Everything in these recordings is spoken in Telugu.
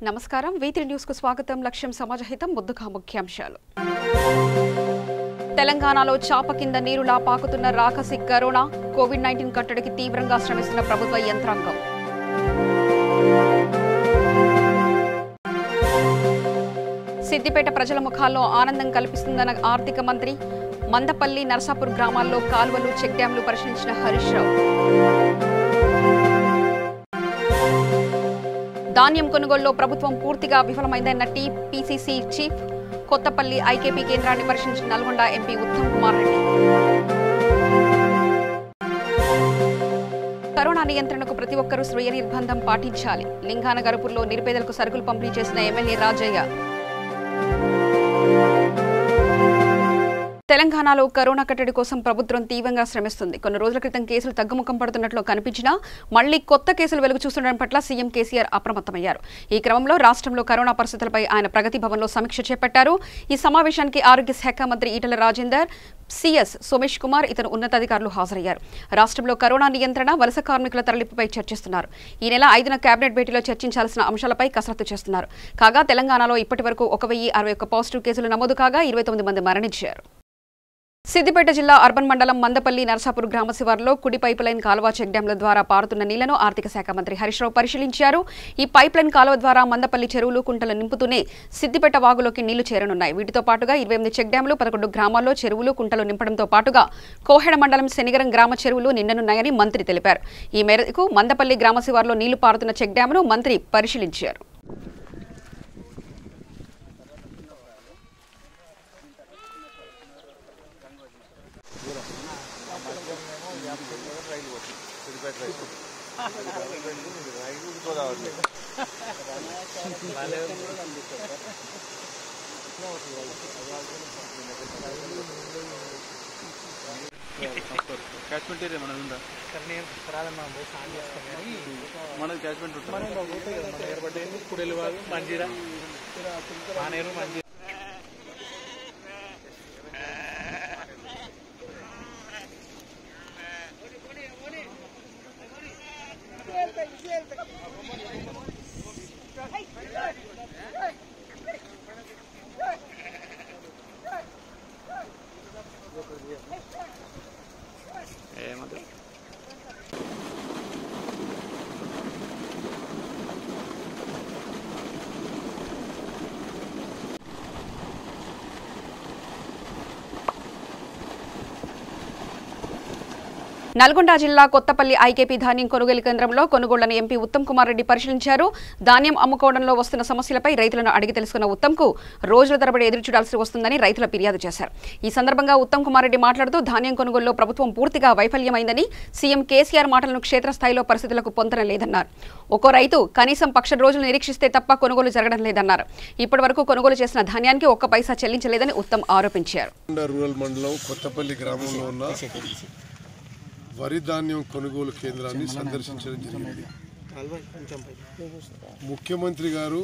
నమస్కారం V3 న్యూస్ కు స్వాగతం లక్ష్యం సమాజహితం ముద్దుగా ముఖ్యాంశాలు తెలంగాణలో చాప కింద నీరులా పాకుతున్న రాకసి కరోనా కోవిడ్-19 కట్టడికి తీవ్రంగా శ్రమిస్తున్న ప్రభుత్వ యంత్రాంగం సిద్దిపేట ప్రజల ముఖాల్లో ఆనందం కల్పిస్తుందన్న ఆర్థిక మంత్రి మందపల్లి నర్సాపూర్ గ్రామాల్లో కాల్వలు చెక్ డ్యాంలు పరిశీలించిన హరీష్ రావు ధాన్యం కొనుగోలులో ప్రభుత్వం పూర్తిగా విఫలమైందన్న టీపీసీసీ చీఫ్ కొత్తపల్లి ఐకేపీ కేంద్రాన్ని పరిశీలించిన నల్గొండ ఎంపీ ఉత్తమ్ కుమార్ రెడ్డి కరోనా నియంత్రణకు ప్రతి ఒక్కరూ స్వీయ నిర్బంధం పాటించాలి లింగానగరపుల్లో నిరుపేదలకు సరుకులు పంపిణీ చేసిన ఎమ్మెల్యే రాజయ్య తెలంగాణలో కరోనా కట్టడి కోసం ప్రభుత్వం తీవ్రంగా శ్రమిస్తుంది. కొన్ని రోజుల క్రితం కేసులు తగ్గుముఖం పడుతున్నట్లు కనిపించినా మళ్లీ కొత్త కేసులు వెలుగు చూస్తుండడం పట్ల సీఎం కేసీఆర్ అప్రమత్తమయ్యారు. ఈ క్రమంలో రాష్ట్రంలో కరోనా పరిస్థితులపై ఆయన ప్రగతి భవన్లో సమీక్ష చేపట్టారు. ఈ సమావేశానికి ఆరోగ్య శాఖ మంత్రి ఈటెల రాజేందర్, సీఎస్ సోమేష్ కుమార్ ఇతర ఉన్నతాధికారులు హాజరయ్యారు. రాష్ట్రంలో కరోనా నియంత్రణ, వలస కార్మికుల తరలింపుపై చర్చిస్తున్నారు. ఈ నెల 5న కేబినెట్ భేటీలో చర్చించాల్సిన అంశాలపై కసరత్తు చేస్తున్నారు. కాగా తెలంగాణలో ఇప్పటివరకు 1061 పాజిటివ్ కేసులు నమోదు కాగా 29 మంది మరణించారు. సిద్దిపేట జిల్లా అర్బన్ మండలం మందపల్లి నర్సాపూర్ గ్రామ శివారులో కుడి పైప్ లైన్ కాలువ చెక్ డ్యాంల ద్వారా పారుతున్న నీళ్లను ఆర్థిక శాఖ మంత్రి హరీష్ రావు పరిశీలించారు. ఈ పైప్ లైన్ కాలువ ద్వారా మందపల్లి చెరువులు, కుంటలు నింపుతూనే సిద్దిపేట వాగులోకి నీళ్లు చేరనున్నాయి. వీటితో పాటుగా 28 చెక్ డ్యాంలు, 11 గ్రామాల్లో చెరువులు, కుంటలు నింపడంతో పాటుగా కోహెడ మండలం శనిగరం గ్రామ చెరువులు నిండనున్నాయని మంత్రి తెలిపారు. ఈ మేరకు మందపల్లి గ్రామ శివారులో నీళ్లు పారుతున్న చెక్ డ్యాంను మంత్రి పరిశీలించారు. క్యాచ్మెంట్ ఏరియా మనది ఉందా? మనది క్యాచ్మెంట్ ఉంటుంది. కుడెలు వాళ్ళు మంజీరా మానేరు మంజీరా నల్గొండ జిల్లా కొత్తపల్లి ఐకేపీ ధాన్యం కొనుగోలు కేంద్రంలో కొనుగోళ్లను ఎంపీ ఉత్తమ్ కుమార్ రెడ్డి పరిశీలించారు. ధాన్యం అమ్ముకోవడంలో వస్తున్న సమస్యలపై రైతులను అడిగి తెలుసుకున్న ఉత్తమ్కు రోజుల తరబడి ఎదురుచూడాల్సి వస్తుందని రైతుల ఫిర్యాదు చేశారు. ఈ సందర్భంగా ఉత్తమ్ కుమార్ రెడ్డి మాట్లాడుతూ ధాన్యం కొనుగోలులో ప్రభుత్వం పూర్తిగా వైఫల్యమైందని, సీఎం కేసీఆర్ మాటలను క్షేత్రస్థాయిలో పరిస్థితులకు పొంతన లేదన్నారు. ఒక్కో రైతు కనీసం 10 రోజులు నిరీక్షిస్తే తప్ప కొనుగోలు జరగడం లేదన్నారు. ఇప్పటి వరకు కొనుగోలు చేసిన ధాన్యానికి 1 పైసా చెల్లించలేదని ఉత్తమ్ ఆరోపించారు. వరి ధాన్యం కొనుగోలు కేంద్రాన్ని సందర్శించడం జరిగింది. ముఖ్యమంత్రి గారు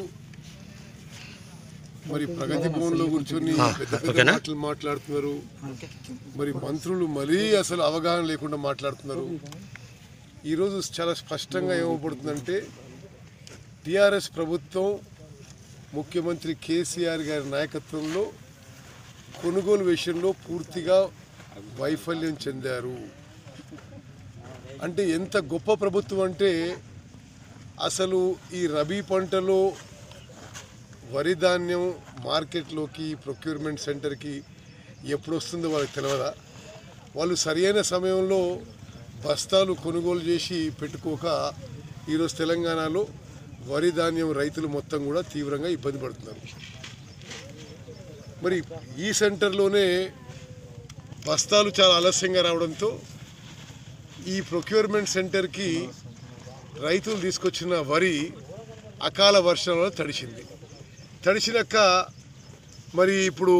మరి ప్రగతి భవన్లో కూర్చొని పెద్ద పెద్ద మాటలు మాట్లాడుతున్నారు. మరి మంత్రులు మరీ అసలు అవగాహన లేకుండా మాట్లాడుతున్నారు. ఈరోజు చాలా స్పష్టంగా ఏమవుతుందంటే టీఆర్ఎస్ ప్రభుత్వం ముఖ్యమంత్రి కేసీఆర్ గారి నాయకత్వంలో కొనుగోలు విషయంలో పూర్తిగా వైఫల్యం చెందారు. అంటే ఎంత గొప్ప ప్రభుత్వం అంటే అసలు ఈ రబీ పంటలో వరి ధాన్యం మార్కెట్లోకి, ప్రొక్యూర్మెంట్ సెంటర్కి ఎప్పుడు వస్తుందో వాళ్ళకి తెలియదా? వాళ్ళు సరైన సమయంలో బస్తాలు కొనుగోలు చేసి పెట్టుకోక ఈరోజు తెలంగాణలో వరి ధాన్యం రైతులు మొత్తం కూడా తీవ్రంగా ఇబ్బంది పడుతున్నారు. మరి ఈ సెంటర్లోనే బస్తాలు చాలా ఆలస్యంగా రావడంతో ఈ ప్రొక్యూర్మెంట్ సెంటర్కి రైతులు తీసుకొచ్చిన వరి అకాల వర్షాలలో తడిచినాక మరి ఇప్పుడు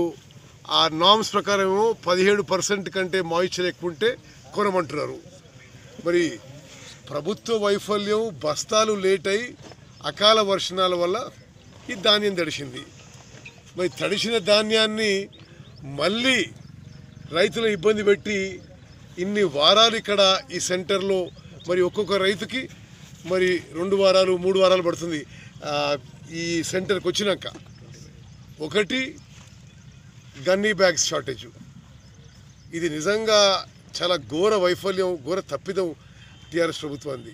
ఆ నామ్స్ ప్రకారం 17% కంటే మాయిశ్చర్ ఎక్కువ ఉంటే కొనమంటున్నారు. మరి ప్రభుత్వ వైఫల్యం, బస్తాలు లేట్ అయి అకాల వర్షాల వల్ల ఈ ధాన్యం తడిసింది. మరి తడిసిన ధాన్యాన్ని మళ్ళీ రైతులు ఇబ్బంది పెట్టి ఇన్ని వారాలు ఇక్కడ ఈ సెంటర్లో మరి ఒక్కొక్క రైతుకి మరి 2 వారాలు 3 వారాలు పడుతుంది. ఈ సెంటర్కి వచ్చినాక ఒకటి గన్నీ బ్యాగ్స్ షార్టేజు. ఇది నిజంగా చాలా ఘోర వైఫల్యం, ఘోర తప్పిదం టీఆర్ఎస్ ప్రభుత్వాన్ని.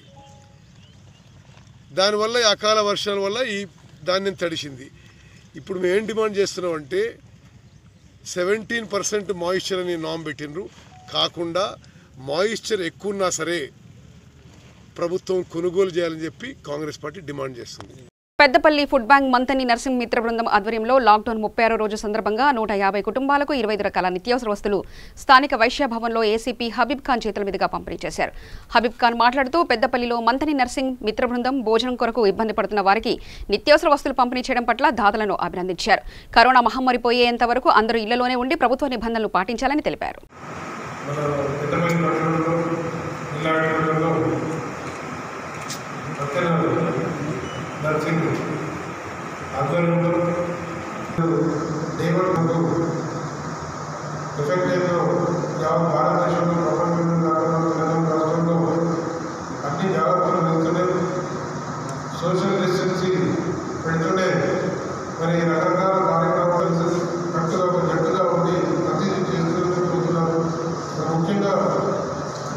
దానివల్ల ఈ అకాల వర్షాల వల్ల ఈ ధాన్యం తడిసింది. ఇప్పుడు మేము ఏం డిమాండ్ చేస్తున్నామంటే 17% మాయిశ్చర్ అని నామ్ పెట్టినరు, కాకుండా మాయిశ్చర్ ఎక్కువ ఉన్నా సరే ప్రభుత్వం కొనుగోలు చేయాలని చెప్పి కాంగ్రెస్ పార్టీ డిమాండ్ చేస్తుంది. Peddapalli food bank Manthani nursing మిత్ర బృందం ఆధ్వర్యంలో లాక్డౌన్ 36వ రోజు సందర్భంగా 150 కుటుంబాలకు 25 రకాల నిత్యావసర వస్తువులు స్థానిక వైశ్య భవన్లో ఏసీపీ హబీబ్ ఖాన్ చేతుల మీదుగా పంపిణీ చేశారు. హబీబ్ ఖాన్ మాట్లాడుతూ పెద్దపల్లిలో మంతని నర్సింగ్ మిత్ర బృందం భోజనం కొరకు ఇబ్బంది పడుతున్న వారికి నిత్యావసర వస్తువులు పంపిణీ చేయడం పట్ల దాతలను అభినందించారు. కరోనా మహమ్మారి పోయేంత వరకు అందరూ ఇళ్లలోనే ఉండి ప్రభుత్వ నిబంధనలు పాటించాలని తెలిపారు. నర్సింగ్ ఆధ్వర్యంలో దేవతకు ఎఫెక్టివ్గా యావత్ భారతదేశంలో ప్రపంచంలో తెలంగాణ రాష్ట్రంలో అన్ని జాగ్రత్తలు వెళ్తున్నాయి. సోషల్ డిస్టెన్సింగ్ పెడుతూనే మరి రకరకాల కార్యక్రమాలు కట్టుగా జట్టుగా ఉండి అతిథి చేస్తూ పోతున్నారు. ముఖ్యంగా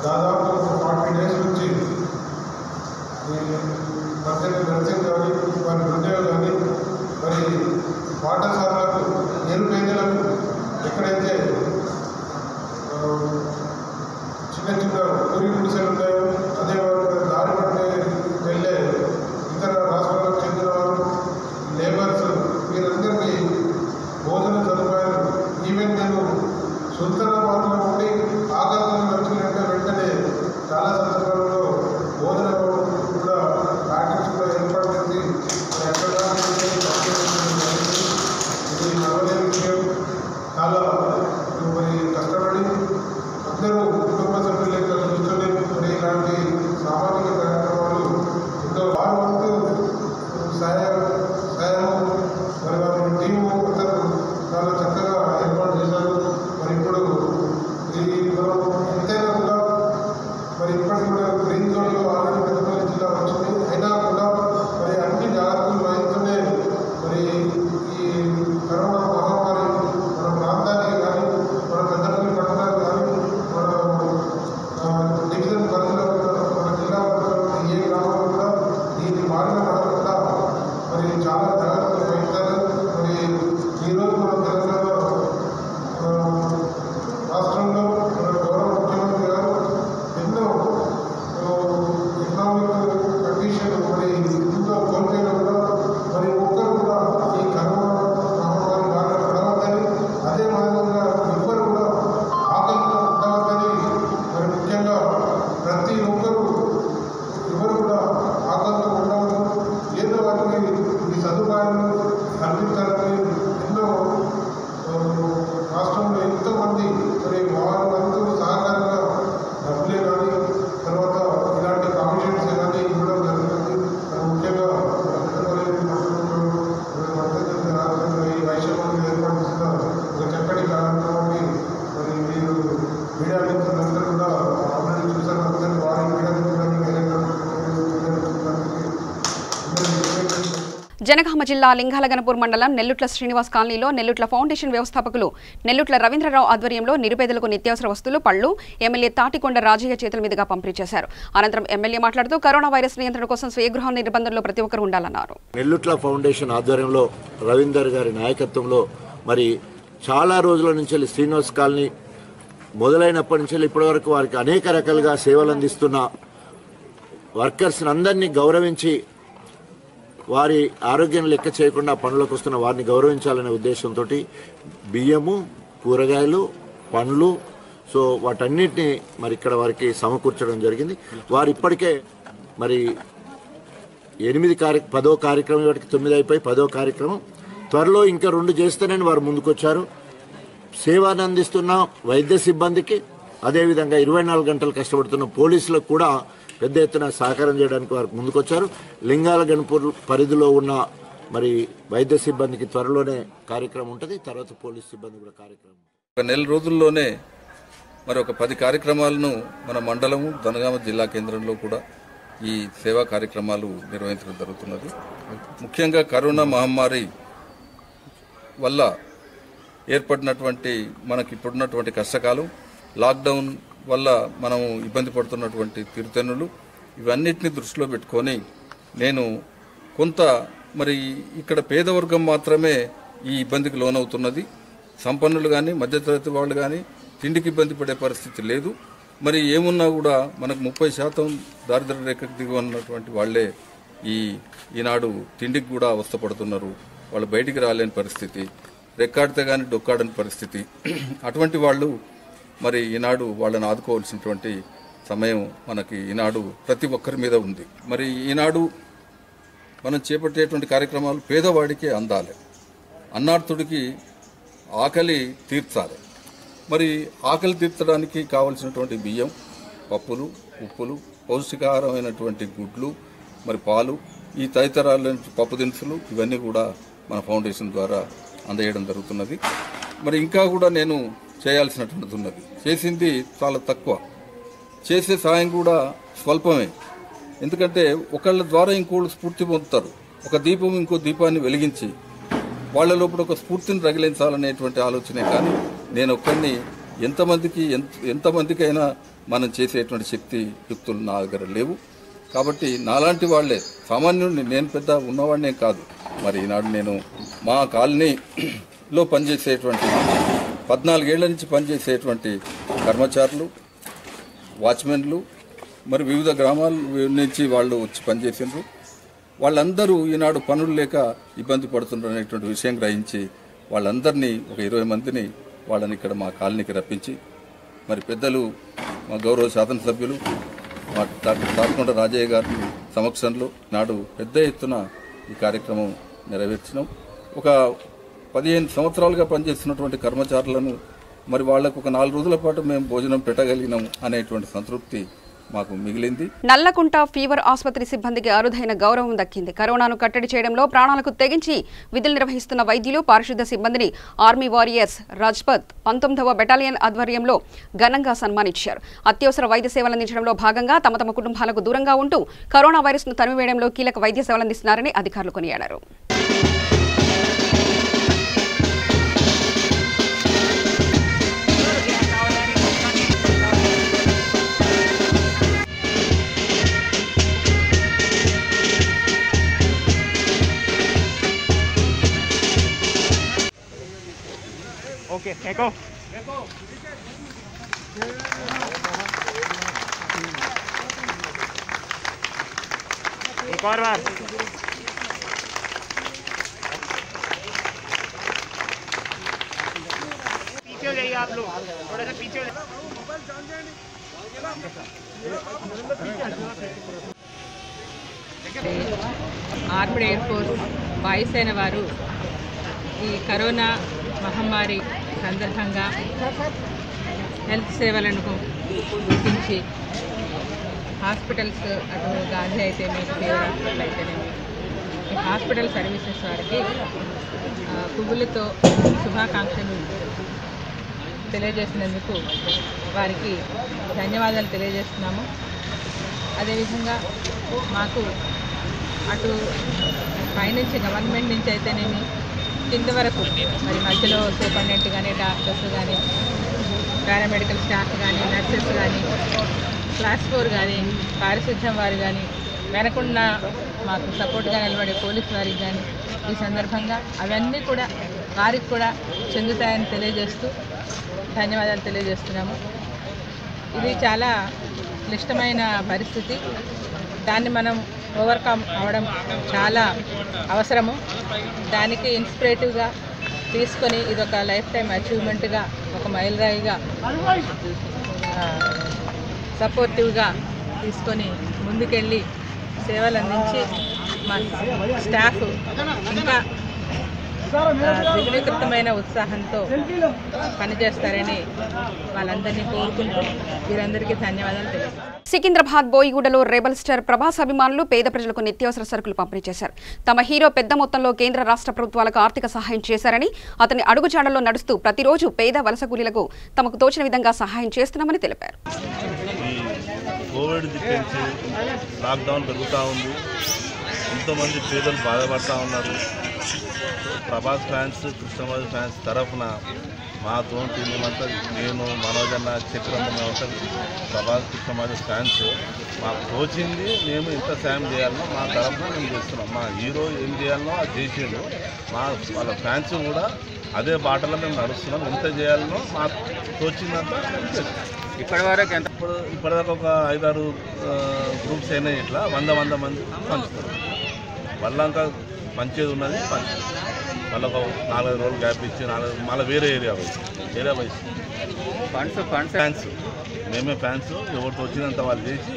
దాదాపు 40 days నుంచి మధ్యలో నర్సింగ్ కానీ వారి బృందాలు కానీ మరి పాఠశాలలకు నిరుపేదలకు ఎక్కడైతే చిన్న చిన్న ఊరి గుడిసెలు ఉన్నాయో అదే దారి పట్టే వెళ్ళే ఇతర రాష్ట్రాలకు చెందిన వారు లేబర్స్ వీరందరికీ భోజన సదుపాయాలు ఈవెన్ నేను సుల్తానాబాద్లో ఉండి ఆగస్టులో వచ్చినట్టే వెంటనే చాలా సందర్భాల్లో భోజన కూడా ప్యాకెట్స్ కూడా ఏర్పాటు చేసి ఇది నడవలేని విషయం. చాలా మరి కష్టపడి అందరూ కుటుంబ సభ్యుల యొక్క కూర్చొని మరి ఇలాంటి సామాజిక కార్యక్రమాలు ఎంతో వారు వంతు సాయం మరి వారి టీము అందరూ చాలా చక్కగా ఏర్పాటు చేశారు. మరి ఇప్పుడు మనం ఎంతైనా కూడా మరి ఇప్పటికి కూడా గ్రీన్ జోన్లో ఆల్రెడీ పెద్దపల్లి జిల్లా వచ్చింది. అయినా కూడా మరి అన్ని జాగ్రత్తలు వహిస్తూనే మరి ఈ కరోనా మహమ్మారి మన ప్రాంతానికి కానీ మన పెద్దపల్లి పట్టణానికి కానీ మన డివిజన్ పరిధిలో మన జిల్లా పరిధిలో ఏ గ్రామంలో కూడా దీన్ని బారిన పడకుండా మరి చాలా జాగ్రత్తలు వహిస్తారు. మరి ఈరోజు మన తెలంగాణ రాష్ట్రంలో మన గౌరవ ముఖ్యమంత్రి గారు ఎన్నో ఎకనామిక్ కండిషన్ మరి ఇంట్లో కోల్పోయినా కూడా మరి ఒక్కరు కూడా ఈ కరోనా మహమ్మారి బాగా పడవద్దని, అదే విధంగా ఎవ్వరు కూడా ఆకలితో ఉండవద్దని, మరి ముఖ్యంగా ప్రతి ఒక్కరు ఎవరు కూడా ఆకలితో ఉండవద్దు, ఏదో వారికి ఈ సదుపాయాలు కల్పించాలని ఎన్నో రాష్ట్రంలో ఎంతోమంది మరి వారి వంతు సహకారంగా డబ్బులే కానీ తర్వాత ఇలాంటి కమిషన్స్ కానీ ఇవ్వడం జరుగుతుంది. ముఖ్యంగా ఈ వైశ్యభవన్ ఏర్పాటు చేసిన ఒక చక్కటి కార్యక్రమాన్ని మరి మీరు మీడియా మిత్రులందరూ కూడా ఆల్రెడీ చూసారు. అందరూ వారి మీడియా జనగామ జిల్లా లింగాలగనపూర్ మండలం నెల్లుట్ల శ్రీనివాస్ కాలనీలో నెల్లుట్ల ఫౌండేషన్ వ్యవస్థాపకులు నెల్లుట్ల రవీంద్రరావు ఆధ్వర్యంలో నిరుపేదలకు నిత్యావసర వస్తువులు, పళ్లు ఎమ్మెల్యే తాటికొండ రాజయ్య చేతుల మీదుగా పంపిణీ చేశారు. అనంతరం ఎమ్మెల్యే మాట్లాడుతూ కరోనా వైరస్ నియంత్రణ కోసం స్వీయగృహ నిబంధనలో ప్రతి ఒక్కరు ఉండాలన్నారు. నెల్లుట్ల ఫౌండేషన్ ఆధ్వర్యంలో రవీందర్ గారి నాయకత్వంలో మరి చాలా రోజుల నుంచి శ్రీనివాస్ కాలనీ మొదలైనప్పటి నుంచి ఇప్పటి వరకు వారికి అనేక రకాలుగా సేవలు అందిస్తున్న వర్కర్స్ అందరినీ గౌరవించి వారి ఆరోగ్యం లెక్క చేయకుండా పనులకు వస్తున్న వారిని గౌరవించాలనే ఉద్దేశంతో బియ్యము, కూరగాయలు, పండ్లు సో వాటన్నిటిని మరి ఇక్కడ వారికి సమకూర్చడం జరిగింది. వారు ఇప్పటికే మరి 10వ కార్యక్రమం వాటికి 9 అయిపోయి 10వ కార్యక్రమం త్వరలో ఇంకా 2 చేస్తేనని వారు ముందుకొచ్చారు. సేవను అందిస్తున్న వైద్య సిబ్బందికి అదేవిధంగా 24 గంటలు కష్టపడుతున్న పోలీసులకు కూడా పెద్ద ఎత్తున సహకారం చేయడానికి వారు ముందుకొచ్చారు. లింగాలగనపూర్ పరిధిలో ఉన్న మరి వైద్య సిబ్బందికి త్వరలోనే కార్యక్రమం ఉంటుంది. తర్వాత పోలీస్ సిబ్బంది కూడా కార్యక్రమం. ఒక నెల రోజుల్లోనే మరి ఒక 10 కార్యక్రమాలను మన మండలము జనగామ జిల్లా కేంద్రంలో కూడా ఈ సేవా కార్యక్రమాలు నిర్వహించడం జరుగుతున్నది. ముఖ్యంగా కరోనా మహమ్మారి వల్ల ఏర్పడినటువంటి మనకి ఇప్పుడున్నటువంటి కష్టకాలం, లాక్డౌన్ వల్ల మనం ఇబ్బంది పడుతున్నటువంటి తీరుతెన్నులు, ఇవన్నిటిని దృష్టిలో పెట్టుకొని నేను కొంత మరి ఇక్కడ పేదవర్గం మాత్రమే ఈ ఇబ్బందికి లోనవుతున్నది. సంపన్నులు కానీ మధ్యతరగతి వాళ్ళు కానీ తిండికి ఇబ్బంది పడే పరిస్థితి లేదు. మరి ఏమున్నా కూడా మనకు 30% దారిద్ర్య రేఖకు దిగు ఉన్నటువంటి వాళ్లే ఈనాడు తిండికి కూడా అవస్థపడుతున్నారు. వాళ్ళు బయటికి రాలేని పరిస్థితి, రెక్కాడితే కానీ డొక్కాడని పరిస్థితి. అటువంటి వాళ్ళు మరి ఈనాడు వాళ్ళని ఆదుకోవాల్సినటువంటి సమయం మనకి ఈనాడు ప్రతి ఒక్కరి మీద ఉంది. మరి ఈనాడు మనం చేపట్టేటువంటి కార్యక్రమాలు పేదవాడికి అందాలి, అన్నార్థుడికి ఆకలి తీర్చాలి. మరి ఆకలి తీర్చడానికి కావలసినటువంటి బియ్యం, పప్పులు, ఉప్పులు, పౌష్టికాహారమైనటువంటి గుడ్లు, మరి పాలు, ఈ తదితరాల పప్పు దినుసులు ఇవన్నీ కూడా మన ఫౌండేషన్ ద్వారా అందజేయడం జరుగుతున్నది. మరి ఇంకా కూడా నేను చేయాల్సినటువంటిది ఉన్నది. చేసింది చాలా తక్కువ, చేసే సాయం కూడా స్వల్పమే. ఎందుకంటే ఒకళ్ళ ద్వారా ఇంకోళ్ళు స్ఫూర్తి పొందుతారు. ఒక దీపం ఇంకో దీపాన్ని వెలిగించి వాళ్ళ లోపల ఒక స్ఫూర్తిని రగిలించాలనేటువంటి ఆలోచనే కానీ నేను ఒక్కడిని ఎంతమందికైనా మనం చేసేటువంటి శక్తి యుక్తులు నా దగ్గర లేవు. కాబట్టి నాలాంటి వాళ్లే, సామాన్యుడిని, నేను పెద్ద ఉన్నవాడినే కాదు. మరి ఈనాడు నేను మా కాలనీలో పనిచేసేటువంటి 14 ఏళ్ల నుంచి పనిచేసేటువంటి కర్మచారులు, వాచ్మెన్లు, మరి వివిధ గ్రామాల నుంచి వాళ్ళు వచ్చి పనిచేసినారు. వాళ్ళందరూ ఈనాడు పనులు లేక ఇబ్బంది పడుతున్నారు అనేటువంటి విషయం గ్రహించి వాళ్ళందరినీ ఒక 20 మందిని వాళ్ళని ఇక్కడ మా కాలనీకి రప్పించి, మరి పెద్దలు మా గౌరవ శాసనసభ్యులు మా డాక్టర్ తాటికొండ రాజయ్య గారి సమక్షంలో నాడు పెద్ద ఎత్తున ఈ కార్యక్రమం నెరవేర్చినాం. ఒక 15 సంవత్సరాలుగా పనిచేస్తున్నటువంటి కర్మచారులను మరి వాళ్లకు ఒక 4 రోజుల పాటు మేము భోజనం పెట్టగలిగినాం అనేటువంటి సంతృప్తి మాకు మిగిలింది. నల్లకుంట ఫీవర్ ఆసుపత్రి సిబ్బందికి అరుదైన గౌరవం దక్కింది. కరోనాను కట్టడి చేయడంలో ప్రాణాలకు తెగించి విధులు నిర్వహిస్తున్న వైద్యులు, పారిశుద్ధ్య సిబ్బందిని ఆర్మీ వారియర్స్ రాజ్పథ్ 19వ బెటాలియన్ ఆధ్వర్యంలో ఘనంగా సన్మానించారు. అత్యవసర వైద్య సేవలు అందించడంలో భాగంగా తమ కుటుంబాలకు దూరంగా ఉంటూ కరోనా వైరస్ను తరిమివేయడంలో కీలక వైద్య సేవలు అందిస్తున్నారని అధికారులు కొనియాడారు. ओके एको एक और बार पीछे हो जाइए आप लोग, थोड़ा सा पीछे हो जाइए। ఆర్మడ్ ఎయిర్ ఫోర్స్ వాయుసేన వారు ఈ కరోనా మహమ్మారి సందర్భంగా హెల్త్ సేవలను గుర్తించి హాస్పిటల్స్, అటు గాంధీ అయితేనే, ఫీవర్ హాస్పిటల్ అయితేనేమి, ఈ హాస్పిటల్ సర్వీసెస్ వారికి పువ్వులతో శుభాకాంక్షలు తెలియజేసినందుకు వారికి ధన్యవాదాలు తెలియజేస్తున్నాము. అదేవిధంగా మాకు అటు పైనుంచి గవర్నమెంట్ నుంచి అయితేనేమి కింద వరకు మరి మధ్యలో సూపరింటెండెంట్ కానీ, డాక్టర్స్ కానీ, పారామెడికల్ స్టాఫ్ కానీ, నర్సెస్ కానీ, క్లాస్ 4 కానీ, పారిశుద్ధ్యం వారు కానీ, వెనకున్న మాకు సపోర్ట్గా నిలబడే పోలీసు వారికి కానీ ఈ సందర్భంగా అవన్నీ కూడా వారికి కూడా చెందుతాయని తెలియజేస్తూ ధన్యవాదాలు తెలియజేస్తున్నాము. ఇది చాలా క్లిష్టమైన పరిస్థితి, దాన్ని మనం ఓవర్కమ్ అవడం చాలా అవసరము. దానికి ఇన్స్పిరేటివ్గా తీసుకొని ఇదొక లైఫ్ టైం అచీవ్మెంట్గా, ఒక మైలురాయిగా, సపోర్టివ్గా తీసుకొని ముందుకెళ్ళి సేవలు అందించి మా స్టాఫ్ ఇంకా ద్విగుణీకృతమైన ఉత్సాహంతో పనిచేస్తారని వాళ్ళందరినీ కోరుకుంటూ వీరందరికీ ధన్యవాదాలు తెలుస్తాను. సికింద్రాబాద్ బోయిగూడలో రెబల్ స్టార్ ప్రభాస్ అభిమానులు పేద ప్రజలకు నిత్యావసర సరుకులు పంపిణీ చేశారు. తమ హీరో పెద్ద మొత్తంలో కేంద్ర రాష్ట్ర ప్రభుత్వాలకు ఆర్థిక సహాయం చేశారని, అతని అడుగుజాడల్లో నడుస్తూ ప్రతిరోజు పేద వలస కూలీలకు తమకు తోచిన విధంగా సహాయం చేస్తున్నామని తెలిపారు. కోవిడ్ దిక్కించి లాక్డౌన్ పెరుగుతూ ఉంది. ఎంతోమంది పేదలు బాధపడుతూ ఉన్నారు. ప్రభాస్ ఫ్యాన్స్, కృష్ణరాజు ఫ్యాన్స్ తరఫున మా తోటి మేమంతా, నేను మనోజన్న చక్రం మేమంతా ప్రభాస్ కృష్ణరాజు ఫ్యాన్స్ మాకు తోచింది మేము ఎంత సాయం చేయాలనో మా తరఫున మేము చేస్తున్నాం. మా హీరో ఏం చేయాలనో అది చేసేది. వాళ్ళ ఫ్యాన్స్ కూడా అదే బాటలో మేము నడుస్తున్నాం. ఎంత చేయాలనో మాకు తోచిందంతా మేము చేస్తున్నాం. ఇప్పటివరకు ఎంత? ఇప్పటిదాకా ఒక 5-6 గ్రూప్స్ అయినాయి. ఇట్లా 100 మంది పంచుతారు. వాళ్ళంతా పంచేది ఉన్నది పంచుతారు. మళ్ళీ ఒక 4 రోజులు గ్యాప్ ఇచ్చి మళ్ళీ వేరే ఏరియా వైస్ ఫ్యాన్స్ మేమే ఫ్యాన్స్. ఎవరికి వచ్చినంత వాళ్ళు చేసి,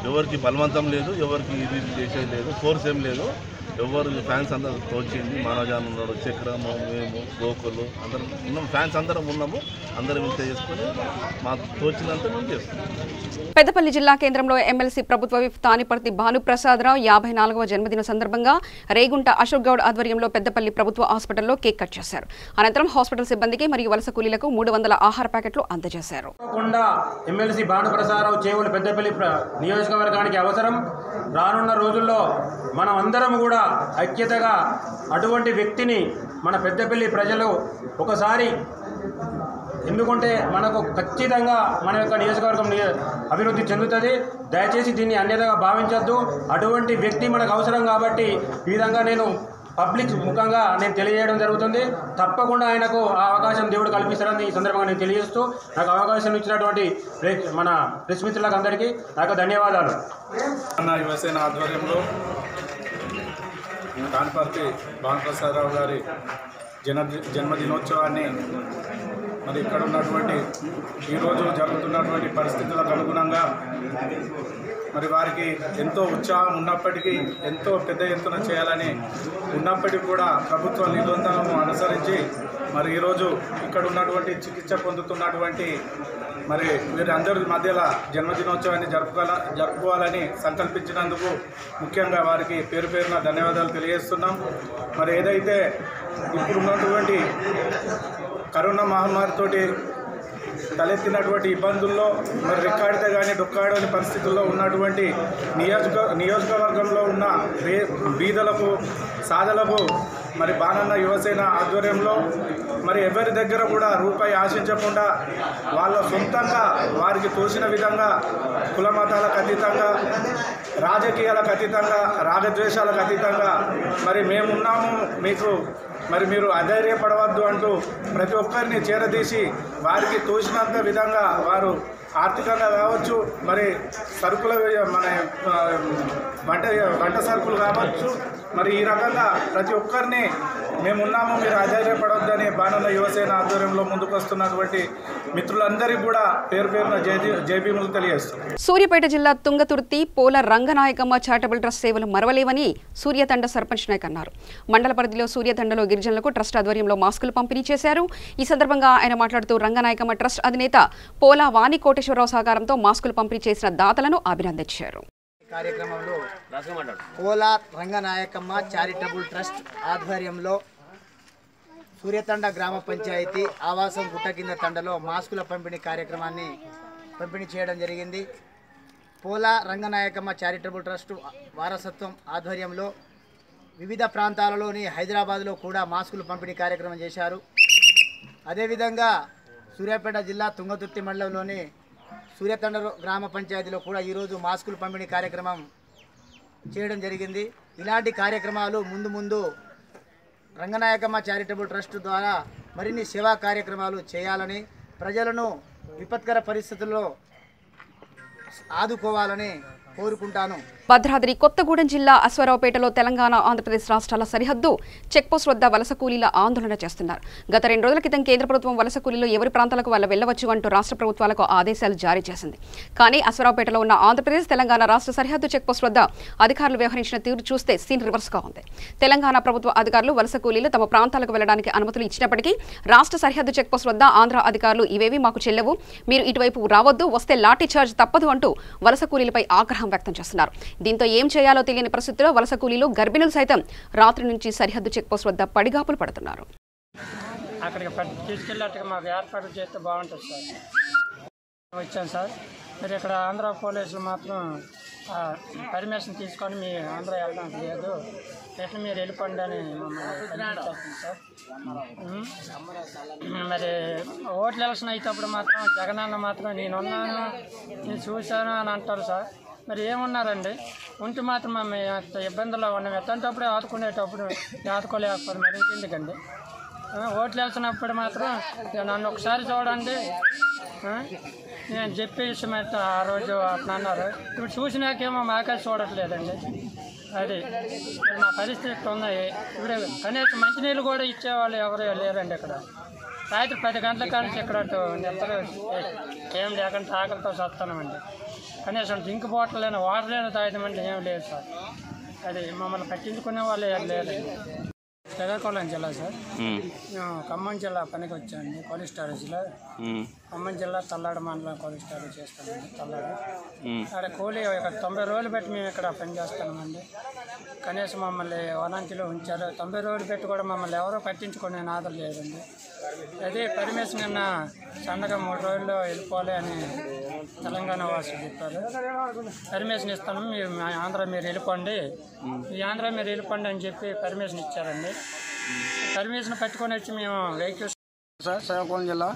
ఎవరికి బలవంతం లేదు, ఎవరికి ఇది చేసేది లేదు, ఫోర్స్ ఏం లేదు. ఎవరు ఫ్యాన్స్ అందరూ తోచింది. మనోజాన్ ఉన్నాడు, చక్రము, మేము, గోకులు అందరం ఉన్నాం. ఫ్యాన్స్ అందరం ఉన్నాము. అందరం ఇంత చేసుకొని మాకు తోచినంత మేము చేస్తున్నాం. పెద్దపల్లి జిల్లా కేంద్రంలో ఎమ్మెల్సీ ప్రభుత్వ విప్ తానిపర్తి భానుప్రసాదరావు 54వ జన్మదిన సందర్భంగా రేగుంట అశోక్ గౌడ్ ఆధ్వర్యంలో పెద్దపల్లి ప్రభుత్వ హాస్పిటల్లో కేక్ కట్ చేశారు. అనంతరం హాస్పిటల్ సిబ్బందికి మరియు వలస కూలీలకు 300 ఆహార ప్యాకెట్లు అందజేశారు. ఎమ్మెల్సీ భానుప్రసాదరావు చేవులు పెద్దపల్లి నియోజకవర్గానికి అవసరం. రానున్న రోజుల్లో మనం అందరం కూడా ఐక్యతగా అటువంటి వ్యక్తిని మన పెద్దపల్లి ప్రజలు ఒకసారి ఎందుకంటే మనకు ఖచ్చితంగా మన యొక్క నియోజకవర్గం అభివృద్ధి చెందుతుంది. దయచేసి దీన్ని అన్యతగా భావించొద్దు. అటువంటి వ్యక్తి మనకు అవసరం కాబట్టి ఈ విధంగా నేను పబ్లిక్ ముఖంగా నేను తెలియజేయడం జరుగుతుంది. తప్పకుండా ఆయనకు ఆ అవకాశం దేవుడు కల్పిస్తారని ఈ సందర్భంగా నేను తెలియజేస్తూ నాకు అవకాశం ఇచ్చినటువంటి మన ప్రెస్ మిత్రులకు అందరికీ నాకు ధన్యవాదాలు. యువసేన ఆధ్వర్యంలో తానిపర్తి భానుప్రసాదరావు గారి జన్మదినోత్సవాన్ని మరి ఇక్కడ ఉన్నటువంటి ఈరోజు జరుగుతున్నటువంటి పరిస్థితులకు అనుగుణంగా మరి వారికి ఎంతో ఉత్సాహం ఉన్నప్పటికీ, ఎంతో పెద్ద ఎత్తున చేయాలని ఉన్నప్పటికీ కూడా ప్రభుత్వ నిబంధనలను అనుసరించి మరి ఈరోజు ఇక్కడ ఉన్నటువంటి చికిత్స పొందుతున్నటువంటి మరి వీరందరి మధ్యలో జన్మదినోత్సవాన్ని జరుపుకోవాలని సంకల్పించినందుకు ముఖ్యంగా వారికి పేరు పేరున ధన్యవాదాలు తెలియజేస్తున్నాం. మరి ఏదైతే ఇప్పుడు ఉన్నటువంటి కరోనా మహమ్మారితోటి తలెత్తినటువంటి ఇబ్బందుల్లో మరి రెక్కాడితే కానీ డొక్కాడని పరిస్థితుల్లో ఉన్నటువంటి నియోజకవర్గంలో ఉన్న బీదలకు, సాధలకు మరి బాణన్న యువసేన ఆధ్వర్యంలో మరి ఎవరి దగ్గర కూడా రూపాయి ఆశించకుండా వాళ్ళ సొంతంగా వారికి తోచిన విధంగా కుల మతాలకు అతీతంగా, రాజకీయాలకు అతీతంగా, రాగద్వేషాలకు అతీతంగా మరి మేమున్నాము, మీకు మరి మీరు అధైర్యపడవద్దు అంటూ ప్రతి ఒక్కరిని చేరదీసి వారికి తోచినంత విధంగా వారు ఆర్థికంగా కావచ్చు, మరి సరుకుల మన వంట సరుకులు కావచ్చు, మరి ఈ రకంగా ప్రతి ఒక్కరిని మేమున్నాము, మీరు అధైర్యపడవద్దని బాణన్న యువసేన ఆధ్వర్యంలో ముందుకు వస్తున్నటువంటి మిత్రులందరికీ కూడా పేరు పేరున జైభీములు తెలియజేస్తున్నారు. సూర్యాపేట జిల్లా తుంగతుర్తి పోల రంగనాయకమ్మ చారిటబుల్ ట్రస్ట్ సేవలు మరవలేవని సూర్యతండ సర్పంచ్ నాయక్ అన్నారు. మండల పరిధిలో సూర్యతండలో గిరిజనులకు ట్రస్ట్ ఆధ్వర్యంలో మాస్కులు పంపిణీ చేశారు. ఈ సందర్భంగా ఆయన మాట్లాడుతూ రంగనాయకమ్మ ట్రస్ట్ అధినేత పోలా వాణి కోటేశ్వరరావు సహకారంతో మాస్కులు పంపిణీ చేసిన దాతలను అభినందించారు. కార్యక్రమంలో పోలా రంగనాయకమ్మ చారిటబుల్ ట్రస్ట్ ఆధ్వర్యంలో సూర్యతండ గ్రామ పంచాయతీ ఆవాసం గుట్ట కింద తండలో మాస్కుల పంపిణీ కార్యక్రమాన్ని పంపిణీ చేయడం జరిగింది. పోలా రంగనాయకమ్మ చారిటబుల్ ట్రస్ట్ వారసత్వం ఆధ్వర్యంలో వివిధ ప్రాంతాలలోని హైదరాబాద్లో కూడా మాస్కులు పంపిణీ కార్యక్రమం చేశారు. అదేవిధంగా సూర్యాపేట జిల్లా తుంగతుర్తి మండలంలోని సూర్యతండ గ్రామ పంచాయతీలో కూడా ఈరోజు మాస్కులు పంపిణీ కార్యక్రమం చేయడం జరిగింది. ఇలాంటి కార్యక్రమాలు ముందు రంగనాయకమ్మ చారిటబుల్ ట్రస్ట్ ద్వారా మరిన్ని సేవా కార్యక్రమాలు చేయాలని, ప్రజలను విపత్కర పరిస్థితుల్లో ఆదుకోవాలని కోరుకుంటాను. భద్రాద్రి కొత్తగూడెం జిల్లా అశ్వారావుపేటలో తెలంగాణ ఆంధ్రప్రదేశ్ రాష్ట్రాల సరిహద్దు చెక్పోస్ట్ వద్ద వలస కూలీల ఆందోళన చేస్తున్నారు. గత 2 రోజుల క్రితం కేంద్ర ప్రభుత్వం వలస కూలీలు ఎవరి ప్రాంతాలకు వాళ్ళు వెళ్లవచ్చు అంటూ రాష్ట్ర ప్రభుత్వాలకు ఆదేశాలు జారీ చేసింది. కానీ అశ్వారావుపేటలో ఉన్న ఆంధ్రప్రదేశ్ తెలంగాణ రాష్ట్ర సరిహద్దు చెక్పోస్ట్ వద్ద అధికారులు వ్యవహరించిన తీరు చూస్తే సీన్ రివర్స్గా ఉంది. తెలంగాణ ప్రభుత్వ అధికారులు వలస కూలీలు తమ ప్రాంతాలకు వెళ్లడానికి అనుమతులు ఇచ్చినప్పటికీ రాష్ట్ర సరిహద్దు చెక్పోస్ట్ వద్ద ఆంధ్ర అధికారులు ఇవేవి మాకు చెల్లవు, మీరు ఇటువైపు రావద్దు, వస్తే లాఠీ చార్జ్ తప్పదు అంటూ వలస కూలీలపై ఆగ్రహం వ్యక్తం చేస్తున్నారు. దీంతో ఏం చేయాలో తెలియని పరిస్థితుల్లో వలస కూలీలు, గర్భిణులు సైతం రాత్రి నుంచి సరిహద్దు చెక్పోస్ట్ వద్ద పడిగాపులు పడుతున్నారు. అక్కడికి తీసుకెళ్ళి మాకు ఏర్పాటు చేస్తే బాగుంటుంది సార్. వచ్చాను సార్. మీరు ఇక్కడ ఆంధ్ర పోలీసులు మాత్రం పర్మిషన్ తీసుకొని మీ ఆంధ్ర వెళ్ళడానికి లేదు, ఎట్లా మీరు వెళ్ళిపోండి అని మమ్మల్ని సార్. మరి ఓట్లు ఎలక్షన్ అయినప్పుడు మాత్రం జగనన్న మాత్రం నేనున్నాను, నేను చూశాను అని అంటారు సార్. మరి ఏమున్నారండి, ఉంటే మాత్రం మేము ఇబ్బందుల్లో ఉన్నాం. ఎట్టేటప్పుడే ఆదుకునేటప్పుడు ఆదుకోలేకపోతే మరి ఇంకెందుకండి. ఓట్లు వేసినప్పుడు మాత్రం నన్ను ఒకసారి చూడండి, నేను చెప్పే విషయం అయితే ఆ రోజు అట్లా అన్నారు. ఇప్పుడు చూసినాకేమో మాకే చూడట్లేదండి. అది మా పరిస్థితి ఉన్నాయి. ఇప్పుడు కనీసం మంచినీళ్ళు కూడా ఇచ్చేవాళ్ళు ఎవరు లేరండి. ఇక్కడ రాత్రి 10 గంటల కానీ ఇక్కడ నిద్ర ఏం లేకుండా ఆకలితో చస్తామండి. కనీసం డ్రింక్ బాటిల్ లేని వాటర్ లేని తాగమంటే ఏం లేదు సార్. అది మమ్మల్ని పట్టించుకునే వాళ్ళు లేదండి. శ్రీకాకుళం జిల్లా సార్. మేము ఖమ్మం జిల్లా పనికి వచ్చామండి. కోల్డ్ స్టోరేజ్లో ఖమ్మం జిల్లా తల్లాడు మండలం కోల్డ్ స్టోరేజ్ చేస్తామండి. తల్లాడు అక్కడ కూలీ 90 రోజులు పెట్టి మేము ఇక్కడ పని చేస్తున్నామండి. కనీసం మమ్మల్ని వనాంకిలో ఉంచారు. 90 రోజులు పెట్టి కూడా మమ్మల్ని ఎవరో పట్టించుకునే నాదలు లేదండి. అదే పర్మిషన్ నిన్న సండగా 3 రోజుల్లో వెళ్ళిపోలే అని తెలంగాణ వాసులు చెప్పారు. పర్మిషన్ ఇస్తాను, మీరు ఆంధ్ర మీరు వెళ్ళిపోండి, ఈ ఆంధ్ర మీరు వెళ్ళిపోండి అని చెప్పి పర్మిషన్ ఇచ్చారండి. పర్మిషన్ పట్టుకొని వచ్చి మేము వెహికల్స్ సార్ శ్రీకాకుళం జిల్లా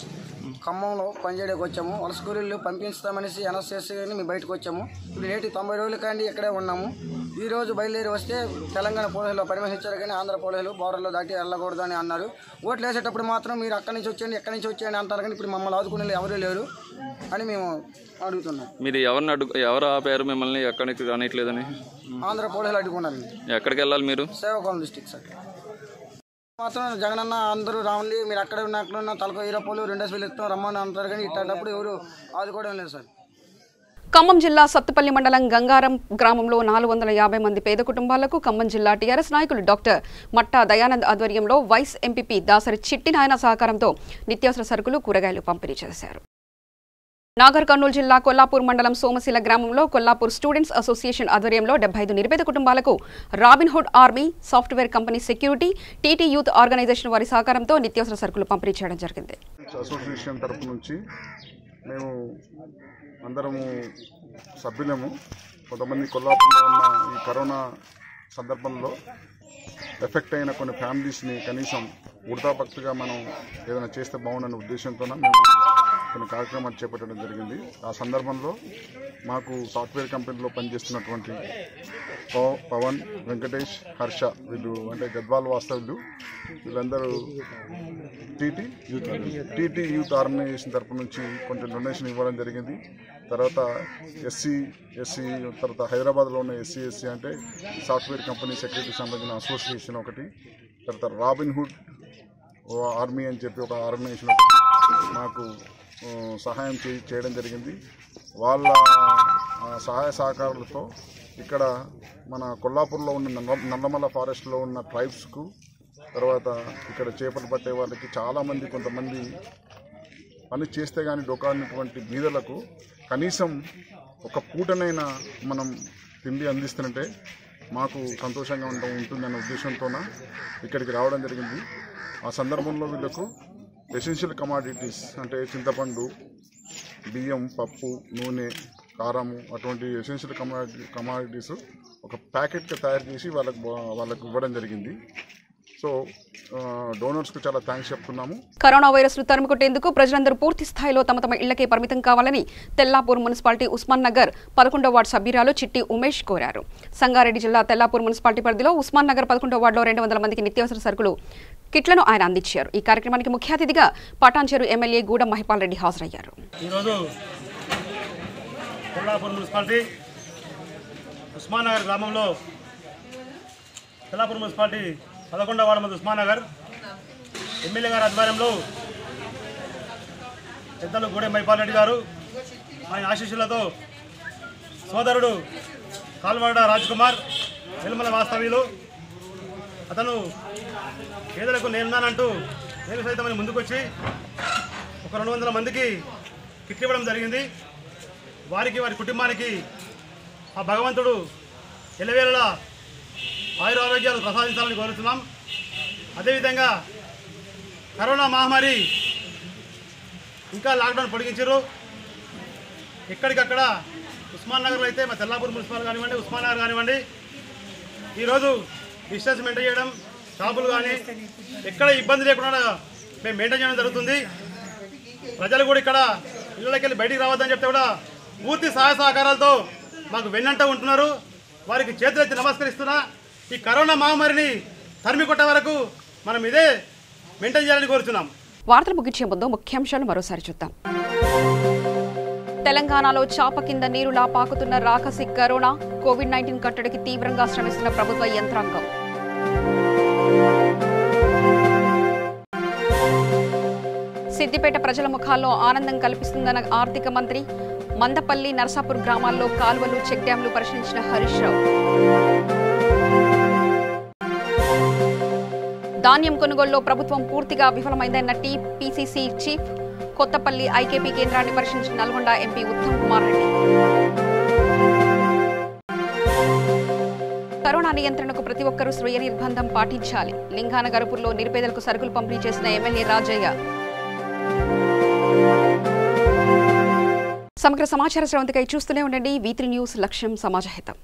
ఖమ్మంలో పనిచేయడానికి వచ్చాము. వాళ్ళ స్కూళ్ళు పంపిస్తామనేసి అనౌన్స్ చేసి మేము బయటకు వచ్చాము. ఇప్పుడు నేటి 90 రోజుల కానీ ఇక్కడే ఉన్నాము. ఈ రోజు బయలుదేరి వస్తే తెలంగాణ పోలీసులు పర్మిషన్ ఇచ్చారు, కానీ ఆంధ్ర పోలీసులు బోర్డర్లో దాటి వెళ్ళకూడదు అని అన్నారు. ఓట్లు వేసేటప్పుడు మాత్రం మీరు అక్కడి నుంచి వచ్చేయండి, ఎక్కడి నుంచి వచ్చేయండి అంటారు, కానీ ఇప్పుడు మమ్మల్ని ఆదుకునే ఎవరూ లేరు అని మేము అడుగుతున్నాం. మీరు ఎవరు ఆపారు మిమ్మల్ని ఎక్కడికి రానిట్లేదని? ఆంధ్ర పోలీసులు అడ్డుకున్నారు. ఎక్కడికి వెళ్ళాలి మీరు? Srikakulam district sir. మాత్రం జగనన్న అందరూ రావండి, మీరు అక్కడే ఉన్న తలకు 20 రూపాయలు 2,000 ఇస్తాం రమ్మని అంటారు, కానీ ఇట్టేటప్పుడు ఎవరు ఆదుకోవడం లేదు సార్. ఖమ్మం జిల్లా సత్తుపల్లి మండలం గంగారం గ్రామంలో 450 మంది పేద కుటుంబాలకు ఖమ్మం జిల్లా టీఆర్ఎస్ నాయకులు డాక్టర్ మట్టా దయానంద్ ఆధ్వర్యంలో వైస్ ఎంపీపీ దాసరి చిట్టి నాయన సహకారంతో నిత్యావసర సరుకులు కూరగాయలు పంపిణీ చేశారు. నాగర్ కర్నూలు జిల్లా కొల్లాపూర్ మండలం సోమశిల గ్రామంలో కొల్లాపూర్ స్టూడెంట్స్ అసోసియేషన్ ఆధ్వర్యంలో 75 నిరుపేద కుటుంబాలకు Robinhood army software company security TT youth organisation వారి సహకారంతో నిత్యావసర సరుకులు పంపిణీ చేయడం జరిగింది. అసోసియేషన్ తరపు నుంచి మేము అందరము సభ్యులము కొంతమంది కొల్లాపూర్లో ఉన్న ఈ కరోనా సందర్భంలో ఎఫెక్ట్ అయిన కొన్ని ఫ్యామిలీస్ని కనీసం ఉడతాపక్తిగా మనం ఏదైనా చేస్తే బాగుండనే ఉద్దేశంతో మేము కొన్ని కార్యక్రమాలు చేపట్టడం జరిగింది. ఆ సందర్భంలో మాకు సాఫ్ట్వేర్ కంపెనీలో పనిచేస్తున్నటువంటి పవన్, వెంకటేష్, హర్ష వీళ్ళు అంటే గద్వాల్ వాస్తవ్యులు వీళ్ళందరూ టీటీ యూత్ ఆర్గనైజేషన్ తరపు నుంచి కొంచెం డొనేషన్ ఇవ్వడం జరిగింది. తర్వాత ఎస్సీ తర్వాత హైదరాబాద్లో ఉన్న ఎస్సీ అంటే సాఫ్ట్వేర్ కంపెనీ సెక్యూరిటీకి సంబంధించిన అసోసియేషన్ ఒకటి, తర్వాత రాబిన్హుడ్ ఆర్మీ అని చెప్పి ఒక ఆర్గనైజేషన్ మాకు సహాయం చేయడం జరిగింది. వాళ్ళ సహాయ సహకారాలతో ఇక్కడ మన కొల్లాపూర్లో ఉన్న నల్లమల్ల ఫారెస్ట్లో ఉన్న ట్రైబ్స్కు, తర్వాత ఇక్కడ చేపలు పట్టే వాళ్ళకి చాలామంది కొంతమంది పని చేస్తే కానీ డొకానటువంటి బీదలకు కనీసం ఒక పూటనైనా మనం తిండి అందిస్తుంటే మాకు సంతోషంగా ఉంటుందనే ఉద్దేశంతోన ఇక్కడికి రావడం జరిగింది. ఆ సందర్భంలో వీళ్ళకు ఎసెన్షియల్ కమాడిటీస్ అంటే చింతపండు, బియ్యం, పప్పు, నూనె, కారము అటువంటి ఎసెన్షియల్ కమాడిటీస్ ఒక ప్యాకెట్గా తయారు చేసి వాళ్ళకు ఇవ్వడం జరిగింది. సో డోనర్స్కు చాలా థ్యాంక్స్ చెప్తున్నాము. కరోనా వైరస్ ను తరుముకొట్టేందుకు ప్రజలందరూ పూర్తి స్థాయిలో తమ ఇళ్లకే పరిమితం కావాలని తెల్లాపూర్ మున్సిపాలిటీ ఉస్మాన్ నగర్ 11వ వార్డు సభ్యురాలు చిట్టి ఉమేష్ కోరారు. సంగారెడ్డి జిల్లా తెల్లాపూర్ మున్సిపాలిటీ పరిధిలో ఉస్మాన్ నగర్ 11వ వార్డులో 200 మందికి నిత్యావసర సరుకులు కిట్లను ఆయన అందించారు. ఈ కార్యక్రమానికి ముఖ్య అతిథిగా పటాన్చెరు ఎమ్మెల్యే గూడెం మహిపాల్ రెడ్డి హాజరయ్యారు. ఈరోజు తెల్లాపూర్ మున్సిపాలిటీ ఉస్మాన్ నగర్ గ్రామంలో తెల్లాపూర్ మున్సిపాలిటీ 11వ వార్డు మంది ఉస్మాన్ నగర్ ఎమ్మెల్యే గారి ఆధ్వర్యంలో పెద్దలు గూడెం మహిపాల్ రెడ్డి గారు ఆయన ఆశీస్సులతో సోదరుడు కాల్వాడ రాజ్ కుమార్ వెలుమల వాస్తవ్యులు అతను పేదలకు నేనున్నానంటూ నేను సైతమని ముందుకొచ్చి ఒక 200 మందికి కిట్లు ఇవ్వడం జరిగింది. వారికి వారి కుటుంబానికి ఆ భగవంతుడు ఎల్లవేళలా ఆయురారోగ్యాలు ప్రసాదించాలని కోరుతున్నాం. అదేవిధంగా కరోనా మహమ్మారి ఇంకా లాక్డౌన్ పొడిగించారు. ఎక్కడికక్కడ ఉస్మాన్ నగర్లో అయితే మా తెల్లాపూర్ మున్సిపల్ కానివ్వండి, ఉస్మాన్ నగర్ కానివ్వండి, ఈరోజు డిస్టెన్స్ మెయింటైన్ చేయడం, షాపులు కానీ ఎక్కడ ఇబ్బంది లేకుండా మేము మెయింటైన్ చేయడం జరుగుతుంది. ప్రజలు కూడా ఇక్కడ ఇళ్ళకి వెళ్ళి బయటికి రావద్దని చెప్తే కూడా పూర్తి సహాయ సహకారాలతో మాకు వెన్నంట ఉంటున్నారు. వారికి చేతులెత్తి నమస్కరిస్తున్నా. ఈ కరోనా మహమ్మారిని తరిమి కొట్టే వరకు మనం ఇదే మెయింటైన్ చేయాలని కోరుతున్నాం. వార్తలు ముగించే ముందు ముఖ్యాంశాలు మరోసారి చూద్దాం. తెలంగాణలో చాప కింద నీరులా పాకుతున్న రాకసి కరోనా, కోవిడ్-19 కట్టడికి తీవ్రంగా శ్రమిస్తున్న ప్రభుత్వ యంత్రాంగం. సిద్దిపేట ప్రజల ముఖాల్లో ఆనందం కల్పిస్తుందన్న ఆర్థిక మంత్రి. మందపల్లి, నర్సాపూర్ గ్రామాల్లో కాలువలు, చెక్ డ్యాంలు పరిశీలించిన హరీష్ రావు. ధాన్యం కొనుగోలులో ప్రభుత్వం పూర్తిగా విఫలమైందన్న టీపీసీసీ చీఫ్. కొత్తపల్లి ఐకేపీ కేంద్రాన్ని పరిశీలించిన నల్గొండ ఎంపీ ఉత్తమ్ కుమార్ రెడ్డి. కరోనా నియంత్రణకు ప్రతి ఒక్కరూ స్వీయ నిర్బంధం పాటించాలి. లింగాన గరుపుల్లో నిరుపేదలకు సరుకులు పంపిణీ చేసిన ఎమ్మెల్యే రాజయ్య. సమగ్ర సమాచార స్రవంతికై చూస్తూనే ఉండండి V3 న్యూస్. లక్ష్యం సమాజహితం.